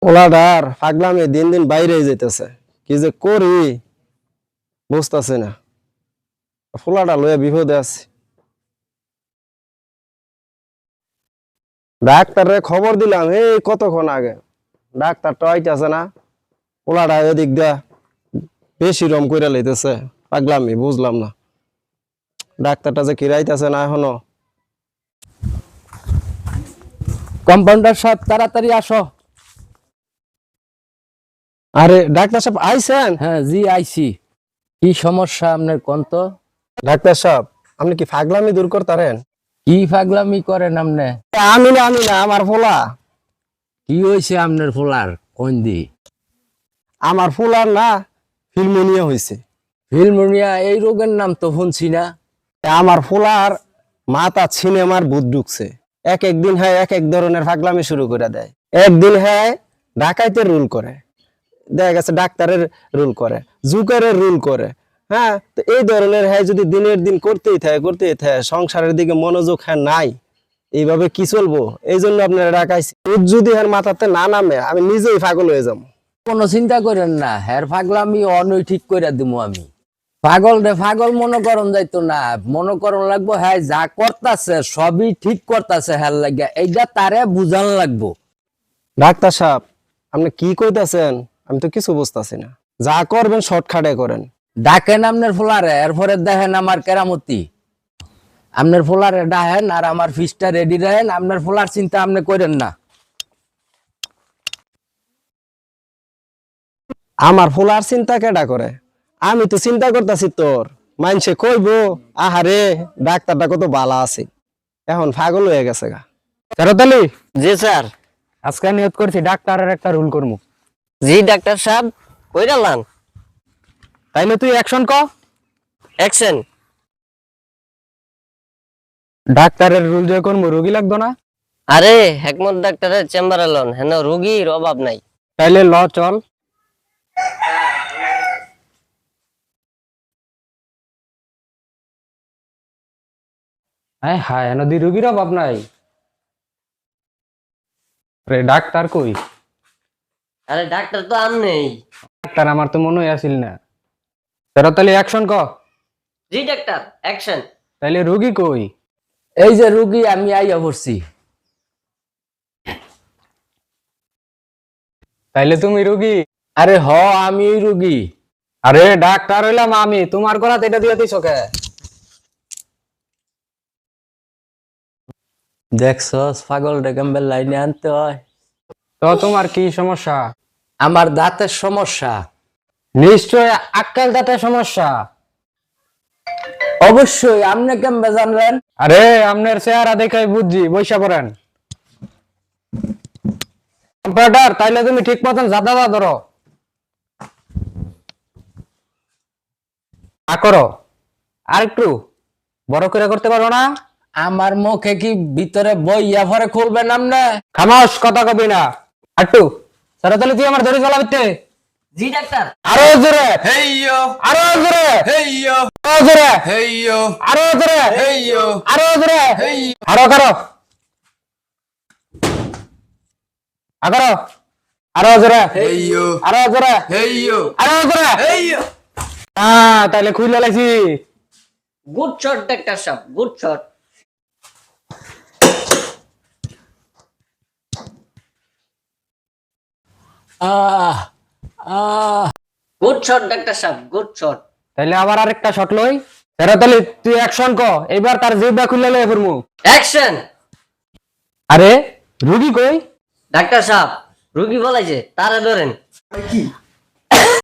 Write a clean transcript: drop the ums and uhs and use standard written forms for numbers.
ওলাডার পাগলামি দিন দিন বাইরে যেতেছে, কি যে করি বুঝতেছে না। ফোলাটা লয়ে বিপদে আছে। ডাক্তারে খবর দিলাম এই কতক্ষণ আগে, ডাক্তার তো আইতাছে না। ওলাডা এদিক দিয়া বেশি রম কইরা লইতেছে, পাগলামি বুঝলাম না। ডাক্তারটা যে কিরাইতেছে না এখনো। কম্পাউন্ডার সাহেব তাড়াতাড়ি আসো। আরে ডাক্তার সাহেব আইছেন? হ্যাঁ জি আইছি। কি সমস্যা আপনার কোন তো? ডাক্তার সাহেব আপনি কি পাগলামি দূর করতারেন? কি পাগলামি করেন আপনি? আমি না আমার ফোলা। কি হয়েছে আপনার ফোলার কোন দি? আমার ফোলার না ফিলমোনিয়া হয়েছে। ফিলমোনিয়া এই রোগের নাম তো শুনছি না। আমার ফোলার মাথা সিনেমার ভূত ঢুকছে। এক একদিন হ্যাঁ এক এক ধরনের পাগলামি শুরু করে দেয়। একদিন হ্যাঁ ডাকাইতের রুল করে, দেখা গেছে ডাক্তারের রুল করে, জুকারের রুল করে। হ্যাঁ, তো এই ধরনের হ্যাঁ যদি দিনের দিন করতেই থাকে সংসারের দিকে মনোযোগ হ্যাঁ নাই, এইভাবে কি চলবো? এই জন্য আপনারা ডাকাইছি। যদি হ্যাঁ মাথাতে না নামে আমি নিজেই পাগল হয়ে যাবো। কোনো চিন্তা করেন না, হ্যার পাগলামি অনই ঠিক করে দিব আমি। পাগল রে পাগল মনে করন যাইতো না, মনে করন লাগবো হ্যাঁ যা করতেছে সবই ঠিক করতেছে হ্যার লাগে, এইটা তারে বুঝান লাগবো। ডাক্তার সাহেব আপনি কি কইতাছেন? আমি তো কিছু বুঝতেছি না। যা করবেন শর্টকাটে করেন। ডাকেন আপনার ফোলারে, এরপরে দেখেন আমার কেরামতি। আপনার ফোলারে ডাকেন আর আমার ফিসটা রেডি রাখেন। আপনার ফোলার চিন্তা আপনি করেন না। আমার ফুলার চিন্তা কেডা করে? আমি তো চিন্তা করতেছি তোর। মানছে কইবো আহারে ডাক্তারটা কত বালা আছে, এখন পাগল হয়ে গেছে গা। তেরোতালি, জি স্যার। আজকে নিয়ত করছি ডাক্তারের একটা রুল করবো। জি ডাক্তার সাহেব, কইরালান। তাইলে তুই অ্যাকশন ক। অ্যাকশন। ডাক্তারের রুল যে করবো, রোগী লাগতো না। আরে হেকমত ডাক্তারের চেম্বারে লন, হেন রোগীর অভাব নাই। তাইলে ল চল। হ্যাঁ হ্যাঁ, নদী রোগীর অভাব নাই। রে ডাক্তার কই? আরে ডাক্তার তো আম নেই। ডাক্তার আমার তো মনে হয় আসিল না। তেরোতালি অ্যাকশন ক। জি ডাক্তার, অ্যাকশন। তাইলে রোগী কই? এই যে রুগী, আমি আইয়া পড়ছি। তাইলে তুমি রোগী? আরে হ, আমি রুগী। আরে ডাক্তার হইলাম আমি, তোমার গলাতে এটা দিয়ে দিছ কে? দেখছস পাগল ডেকেম্বেল লাইনে আনতে হয়। তো তোমার কি সমস্যা? আমার দাঁতের সমস্যা। নিশ্চয় আক্কেল দাঁতের সমস্যা। অবশ্যই, আপনি কেমবে জানলেন? আরে আপনার চেহারা দেখাই বুঝছি, বইসা পড়েন। কম্পিউটার, তাইলে তুমি ঠিক মতন জাদা ধরো। করো আর একটু বড় করে করতে পারো না? আমার মুখে কি ভিতরে বইয়া ভরে খুলবেন আপনি? খামোশ, কথা কবি না। একটু সারাতালি তুই আমার ধরে চালাবিতে। জি ডাক্তার। আরো জোরে, হেইয়ো আরো জোরে, হেইয়ো আরো জোরে, হেইয়ো আরো জোরে, হেইয়ো আরো জোরে, হেই আরো করো, আরো আরো জোরে, হেইয়ো আরো জোরে, হেইয়ো আরো জোরে। হেইয়ো। তাইলে খুইলে লাইছি। গুড শট ডাক্তার সাহেব, গুড শট। আহ আহ গুড শট ডাক্তার সাহেব, গুড শট। তাইলে আবার আরেকটা শট লই। তেরোতালি তুই অ্যাকশন ক, এবার তার জিহ্বা খুলে লই ফিরমু। অ্যাকশন। আরে রুগী কই? ডাক্তার সাহেব, রোগী বলাইছে, তারা ধরেন।